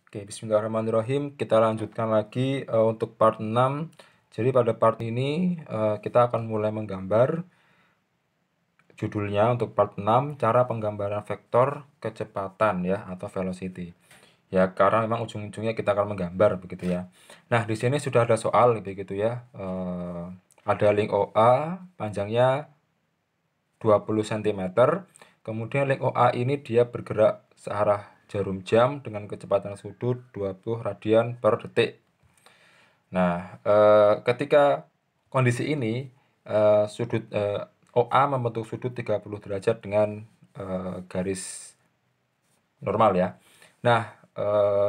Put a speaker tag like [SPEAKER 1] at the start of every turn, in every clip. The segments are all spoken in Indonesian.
[SPEAKER 1] Oke, bismillahirrahmanirrahim. Kita lanjutkan lagi untuk part 6. Jadi pada part ini kita akan mulai menggambar. Judulnya untuk part 6, cara penggambaran vektor kecepatan ya atau velocity. Ya, karena memang ujung-ujungnya kita akan menggambar begitu ya. Nah, di sini sudah ada soal begitu ya. Ada link OA panjangnya 20 cm. Kemudian link OA ini dia bergerak searah jarum jam dengan kecepatan sudut 20 radian per detik. Nah, ketika kondisi ini sudut OA membentuk sudut 30 derajat dengan garis normal ya. Nah,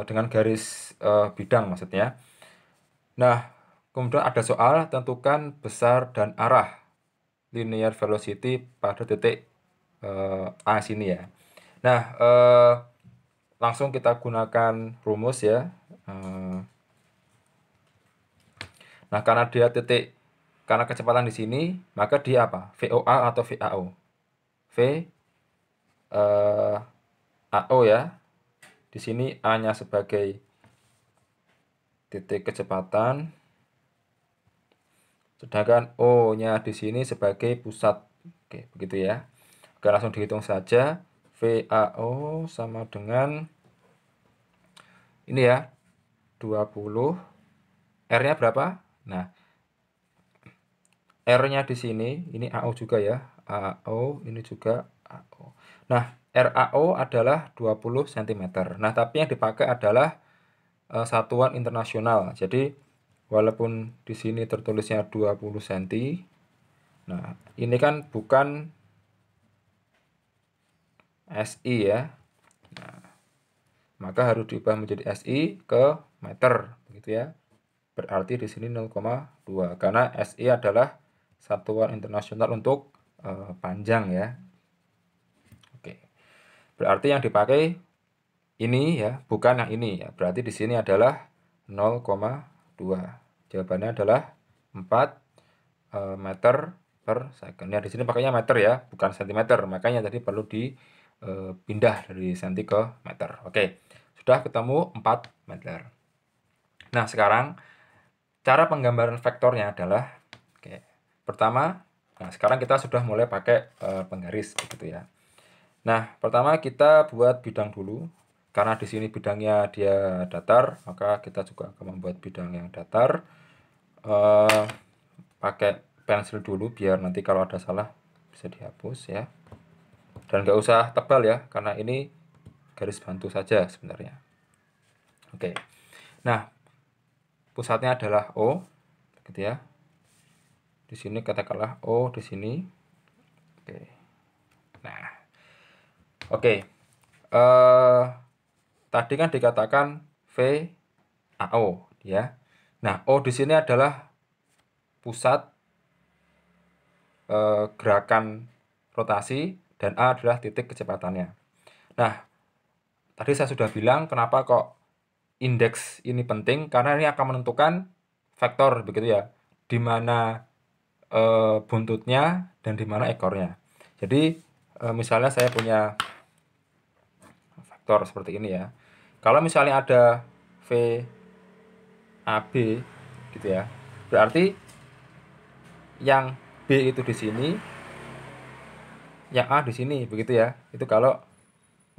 [SPEAKER 1] dengan garis bidang maksudnya. Nah, kemudian ada soal tentukan besar dan arah linear velocity pada titik A sini ya. Nah, langsung kita gunakan rumus ya. Nah, karena kecepatan di sini, maka dia apa? VOA atau VAO? AO ya. Di sini A-nya sebagai titik kecepatan, sedangkan O-nya di sini sebagai pusat. Oke, begitu ya. Oke, langsung dihitung saja. VAO sama dengan ini ya, 20. R-nya berapa? Nah, R-nya di sini, ini AO juga ya. AO, ini juga AO. Nah, RAO adalah 20 cm. Nah, tapi yang dipakai adalah satuan internasional. Jadi, walaupun di sini tertulisnya 20 cm. Nah, ini kan bukan SI ya. Nah, maka harus diubah menjadi SI ke meter, begitu ya. Berarti di sini 0,2 karena SI adalah satuan internasional untuk panjang ya. Oke. Berarti yang dipakai ini ya, bukan yang ini ya. Berarti di sini adalah 0,2. Jawabannya adalah 4 meter per second. Ya, di sini pakainya meter ya, bukan sentimeter. Makanya tadi perlu dipindah dari senti ke meter. Oke. Sudah ketemu 4 meter. Nah, sekarang cara penggambaran vektornya adalah pertama, nah sekarang kita sudah mulai pakai penggaris begitu ya. Nah, pertama kita buat bidang dulu. Karena di sini bidangnya dia datar, maka kita juga akan membuat bidang yang datar. Pakai pensil dulu biar nanti kalau ada salah bisa dihapus ya. Dan nggak usah tebal ya, karena ini garis bantu saja sebenarnya. Oke. Nah, pusatnya adalah O, gitu ya. Di sini katakanlah O di sini. Oke. Nah, oke. Tadi kan dikatakan VAO ya. Nah, O di sini adalah pusat gerakan rotasi dan A adalah titik kecepatannya. Nah, tadi saya sudah bilang kenapa kok indeks ini penting karena ini akan menentukan vektor begitu ya. Di mana buntutnya dan di mana ekornya. Jadi misalnya saya punya vektor seperti ini ya. Kalau misalnya ada VAB gitu ya. Berarti yang B itu di sini, yang A di sini begitu ya. Itu kalau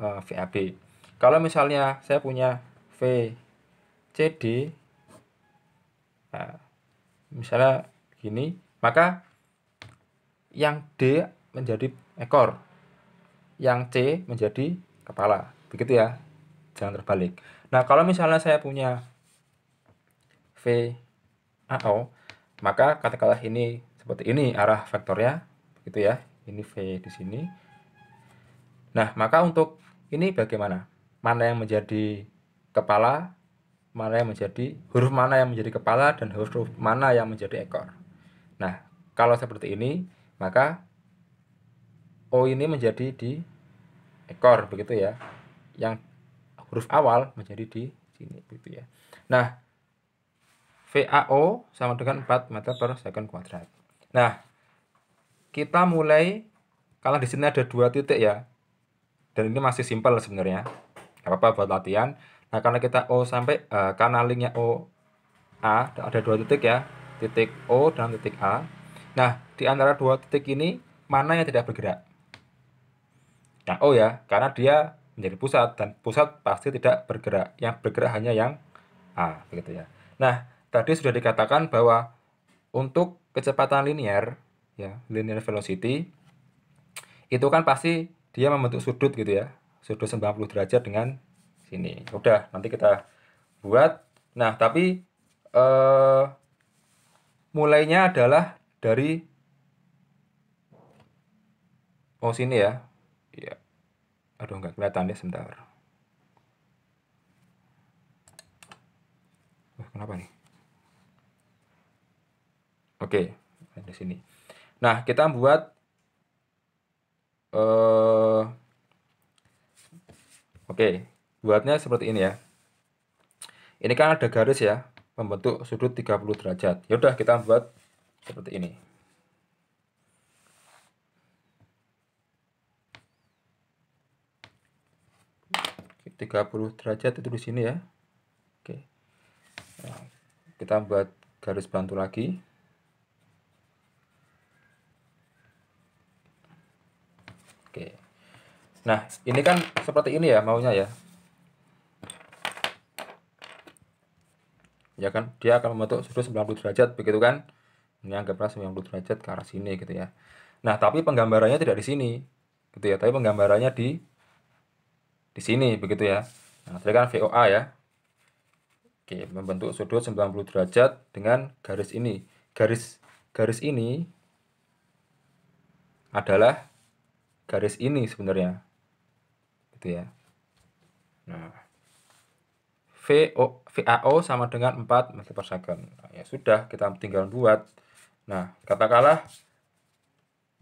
[SPEAKER 1] VAB. Kalau misalnya saya punya VCD, nah, misalnya gini, maka yang D menjadi ekor, yang C menjadi kepala, begitu ya, jangan terbalik. Nah, kalau misalnya saya punya VAO, maka katakanlah ini seperti ini arah vektornya, begitu ya, ini V di sini. Nah, maka untuk ini bagaimana? Mana yang menjadi kepala, mana yang menjadi huruf mana yang menjadi kepala dan huruf mana yang menjadi ekor. Nah, kalau seperti ini, maka O ini menjadi di ekor begitu ya. Yang huruf awal menjadi di sini begitu ya. Nah, VAO sama dengan 4 meter per second kuadrat. Nah, kita mulai kalau di sini ada 2 titik ya. Dan ini masih simpel sebenarnya. Gak apa-apa buat latihan. Nah, karena kita O sampai karena linknya O A ada 2 titik ya, titik O dan titik A. Nah, di antara 2 titik ini mana yang tidak bergerak? Yang O ya, karena dia menjadi pusat dan pusat pasti tidak bergerak. Yang bergerak hanya yang A, begitu ya. Nah, tadi sudah dikatakan bahwa untuk kecepatan linear ya, linear velocity itu kan pasti dia membentuk sudut gitu ya. Sudut 90 derajat dengan sini. Udah, nanti kita buat. Nah, tapi mulainya adalah dari sini ya. Iya. Aduh, nggak kelihatan deh, sebentar. Kenapa nih? Oke, di sini. Nah, kita buat oke, buatnya seperti ini ya. Ini kan ada garis ya, membentuk sudut 30 derajat. Ya udah, kita buat seperti ini. Oke, 30 derajat itu di sini ya. Oke. Nah, kita buat garis bantu lagi. Oke. Nah, ini kan seperti ini ya maunya ya. Ya kan, dia akan membentuk sudut 90 derajat begitu kan. Ini anggaplah 90 derajat ke arah sini gitu ya. Nah, tapi penggambarannya tidak di sini. Gitu ya. Tapi penggambarannya di sini begitu ya. Nah, tadi kan VOA ya. Oke, membentuk sudut 90 derajat dengan garis ini. Garis ini adalah garis ini sebenarnya. Gitu ya. Nah, VAO sama dengan 4 meter per second. Nah, ya sudah, kita tinggal buat. Nah, katakanlah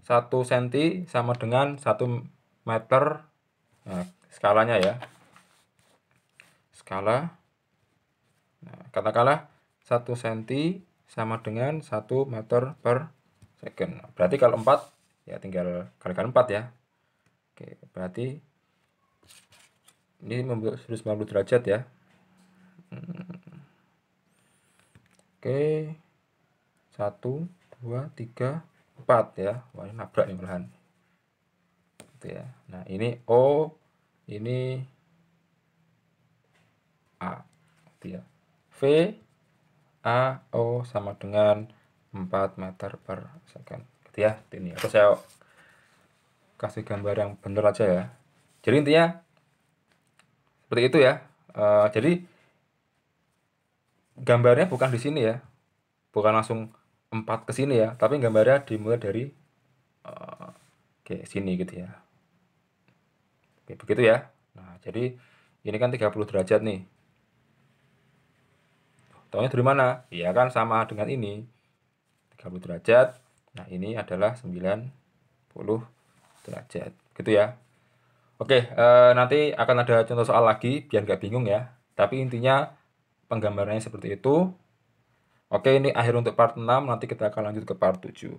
[SPEAKER 1] 1 cm sama dengan 1 meter. Nah, skalanya ya. Skala. Nah, katakanlah 1 cm sama dengan 1 meter per second. Berarti kalau 4, ya tinggal kalikan 4 ya. Oke, berarti ini membentuk 190 derajat ya. Oke, 1, 2, 3, 4 ya. Wah, ini nabrak nih malahan. Gitu ya. Nah, ini O, ini A. Gitu ya. V, A, O sama dengan 4 meter per second. Gitu ya. Ini atau saya kasih gambar yang benar aja ya. Jadi intinya seperti itu ya. Jadi gambarnya bukan di sini ya, bukan langsung 4 ke sini ya, tapi gambarnya dimulai dari sini gitu ya. Oke, begitu ya. Nah, jadi ini kan 30 derajat nih. Taunya dari mana? Ya kan sama dengan ini. 30 derajat. Nah, ini adalah 90 derajat. Gitu ya. Oke, nanti akan ada contoh soal lagi biar nggak bingung ya. Tapi intinya penggambarannya seperti itu. Oke, ini akhir untuk part 6, nanti kita akan lanjut ke part 7.